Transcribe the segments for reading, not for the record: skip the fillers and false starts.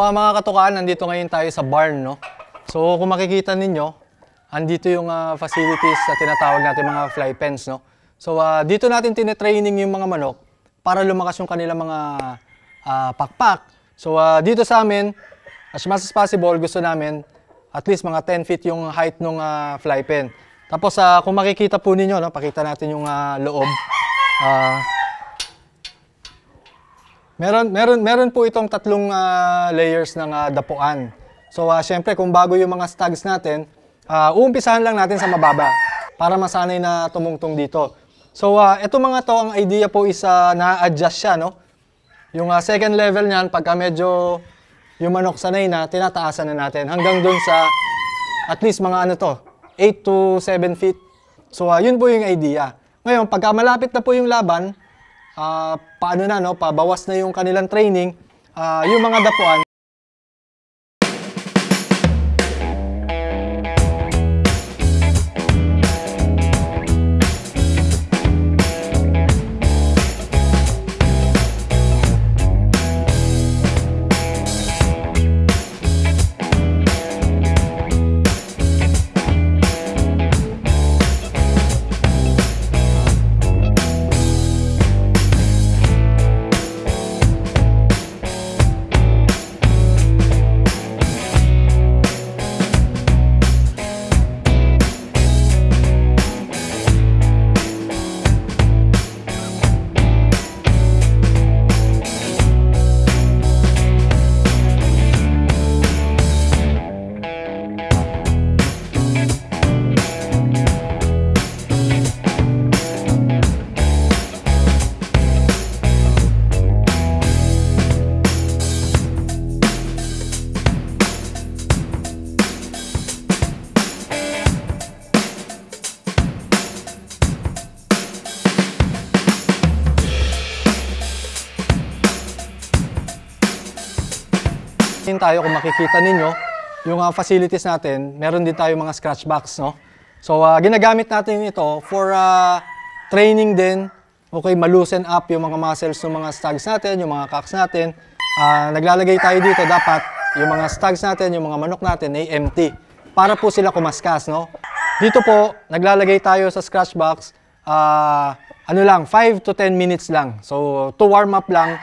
Mga katukaan, nandito ngayon tayo sa barn, no? So kung makikita ninyo, andito yung facilities na tinatawag natin mga fly pens, no? So dito natin tinetraining yung mga manok para lumakas yung kanilang mga pakpak. So dito sa amin, as much as possible, gusto namin at least mga 10 feet yung height ng fly pen. Tapos kung makikita po ninyo, no, pakita natin yung loob. Meron po itong tatlong layers ng dapuan. So syempre kung bago yung mga stags natin, uumpisahan lang natin sa mababa para masanay na tumungtong dito. So ito mga to, ang idea po is na-adjust siya, no? Yung second level niyan, pagka medyo yung manok sanay na, tinataasan na natin hanggang dun sa at least mga 8 to 7 feet. So yun po yung idea. Ngayon, pagka malapit na po yung laban, paano na, no? Pabawas na yung kanilang training, yung mga dapuan. Tayo, kung makikita ninyo, yung facilities natin, meron din tayo mga scratch box, no? So ginagamit natin ito for training din, okay, maloosen up yung mga muscles ng mga stags natin, yung mga cocks natin. Naglalagay tayo dito, dapat yung mga stags natin, yung mga manok natin ay empty para po sila kumaskas, no? Dito po, naglalagay tayo sa scratch box, 5 to 10 minutes lang. So to warm up lang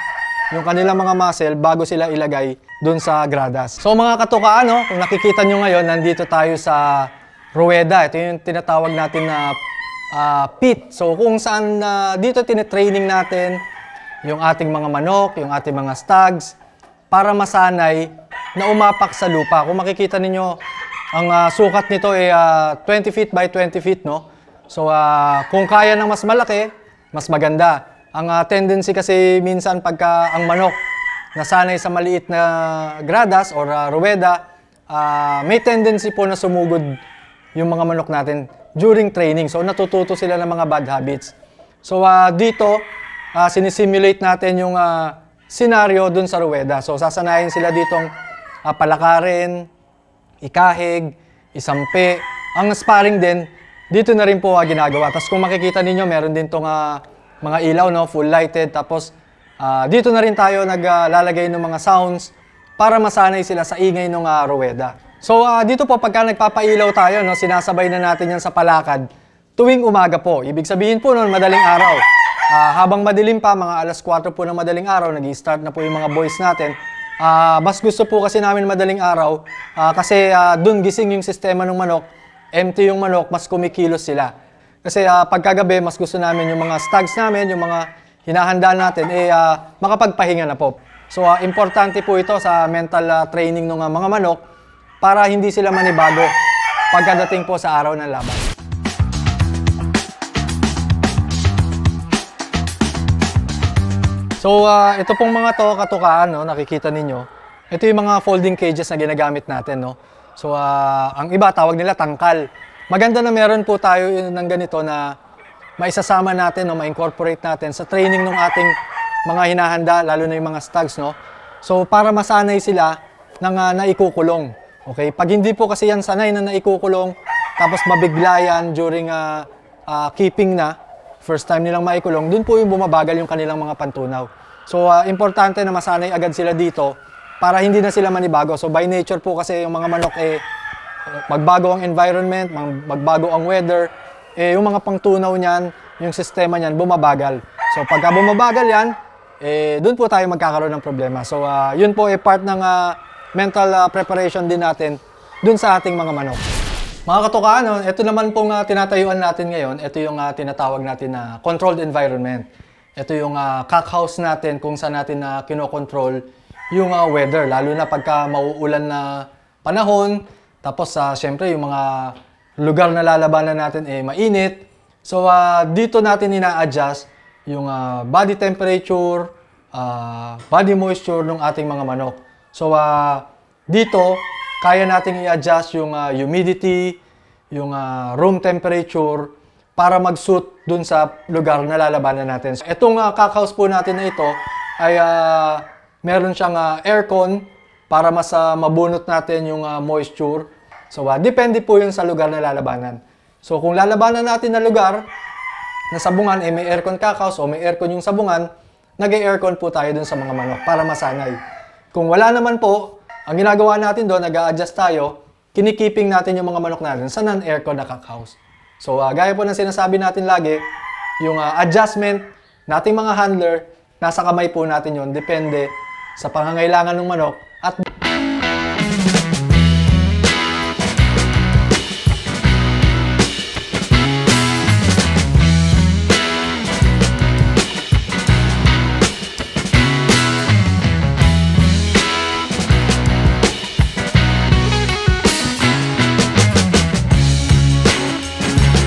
yung kanilang mga muscle bago sila ilagay dun sa gradas. So mga katukaan, no, kung nakikita nyo ngayon, nandito tayo sa rueda. Ito yung tinatawag natin na pit. So kung saan dito tinetraining natin yung ating mga manok, yung ating mga stags, para masanay na umapak sa lupa. Kung makikita ninyo, ang sukat nito ay 20 feet by 20 feet, no? So kung kaya ng mas malaki, mas maganda. Ang tendency kasi minsan pagka ang manok nasanay sa maliit na gradas or rueda, may tendency po na sumugod yung mga manok natin during training. So natututo sila ng mga bad habits. So dito, sinisimulate natin yung scenario dun sa rueda. So sasanayin sila ditong palakarin, ikahig, isampi. Ang sparring din, dito na rin po ginagawa. Tapos kung makikita ninyo, meron din tong mga ilaw, no, full lighted. Tapos dito na rin tayo naglalagay ng mga sounds para masanay sila sa ingay ng rueda. So dito po pagka nagpapailaw tayo, no, sinasabay na natin yan sa palakad tuwing umaga po. Ibig sabihin po noon, madaling araw. Habang madilim pa, mga alas 4 po ng madaling araw, nag-i-start na po yung mga boys natin. Mas gusto po kasi namin madaling araw kasi dun gising yung sistema ng manok, empty yung manok, mas kumikilos sila. Kasi pagkagabi, mas gusto namin yung mga stags namin, yung mga hinahanda natin, makapagpahinga na po. So, importante po ito sa mental training ng mga manok para hindi sila manibago pagkadating po sa araw ng laban. So, ito pong mga to, katukaan, no, nakikita ninyo. Ito yung mga folding cages na ginagamit natin, no. So, ang iba, tawag nila tangkal. Maganda na meron po tayo ng ganito na maisasama natin o ma-incorporate natin sa training ng ating mga hinahanda, lalo na yung mga stags, no? So, para masanay sila ng naikukulong. Okay? Pag hindi po kasi yan sanay na naikukulong, tapos mabigla yan during keeping na, first time nilang maikulong, dun po yung bumabagal yung kanilang mga pantunaw. So, importante na masanay agad sila dito para hindi na sila manibago. So by nature po kasi yung mga manok magbago ang environment, magbago ang weather, yung mga pangtunaw niyan, yung sistema niyan bumabagal. So pagka bumabagal yan, doon po tayo magkakaroon ng problema. So yun po part ng mental preparation din natin doon sa ating mga manok. Mga katukaan, ito naman pong tinatayuan natin ngayon, ito yung tinatawag natin na controlled environment. Ito yung cock house natin kung saan natin kinokontrol yung weather, lalo na pagka mauulan na panahon, tapos syempre yung mga lugar na lalabanan natin mainit. So dito natin ina-adjust yung body temperature, body moisture ng ating mga manok. So dito, kaya nating i-adjust yung humidity, yung room temperature para mag-suit dun sa lugar na lalabanan natin. So, itong cock house po natin na ito ay meron siyang aircon para mas mabunot natin yung moisture. So depende po yun sa lugar na lalabanan. So kung lalabanan natin na lugar na sabungan, may aircon cock house o may aircon yung sabungan, nag-aircon po tayo dun sa mga manok para masanay. Kung wala naman po, ang ginagawa natin doon, nag-a-adjust tayo, kinikiping natin yung mga manok natin sa non-aircon na cock house. So, gaya po ng sinasabi natin lagi, yung adjustment nating mga handler, nasa kamay po natin yon, depende sa pangangailangan ng manok at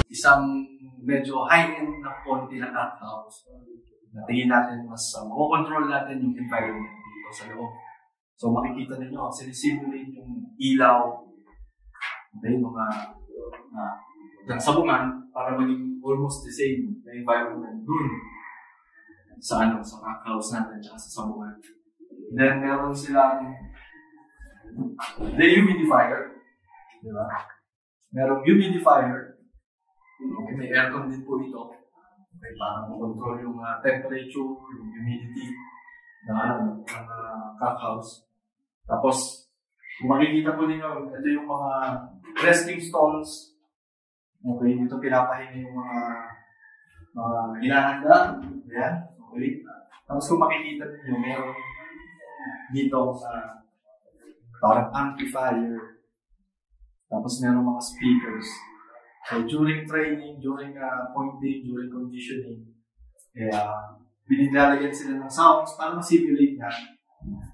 isang medyo high-end na konti na cock house. Natingin natin mas makokontrol natin yung environment dito sa loob. So makikita ninyo, sinisimulate yung ilaw, okay, mga sabungan para maging almost the same na environment dun sa cock house natin at sa sabungan. Then meron silang dehumidifier, di ba? Merong humidifier. Okay, may aircon din po ito. Okay, para control yung temperature, yung humidity ng cock house. Tapos, kung makikita po ninyo, ito yung mga resting stalls. Okay, dito pinapahinga yung mga hinahanda. Ayan, okay. Tapos kung makikita ninyo, meron dito parang amplifier. Tapos meron mga speakers. So, during training, during pointing, during conditioning, binilalagyan sila ng sounds para ma-simulate na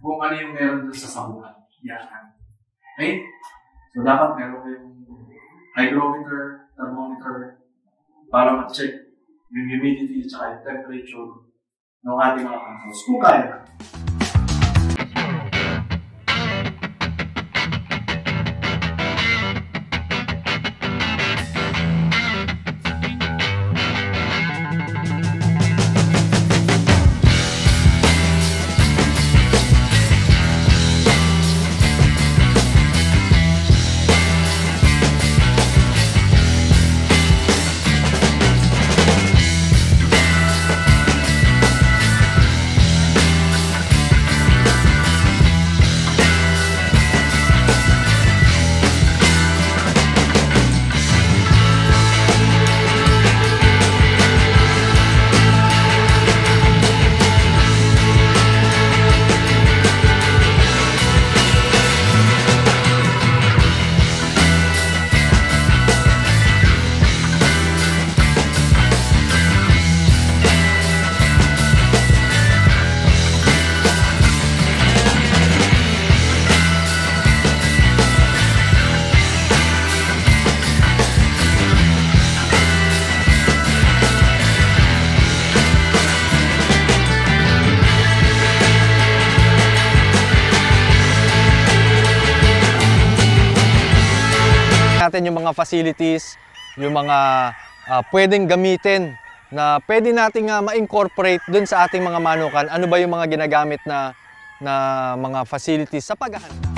kung ano yung meron doon sa sabungan. Yan. Okay? So, dapat meron yung hygrometer, thermometer, para ma-check yung humidity at yung temperature ng ating mga cock house. Kung kaya na. natin yung mga facilities, yung mga pwedeng gamitin na pwede nating ma-incorporate dun sa ating mga manukan. Ano ba yung mga ginagamit na mga facilities sa paghahanap.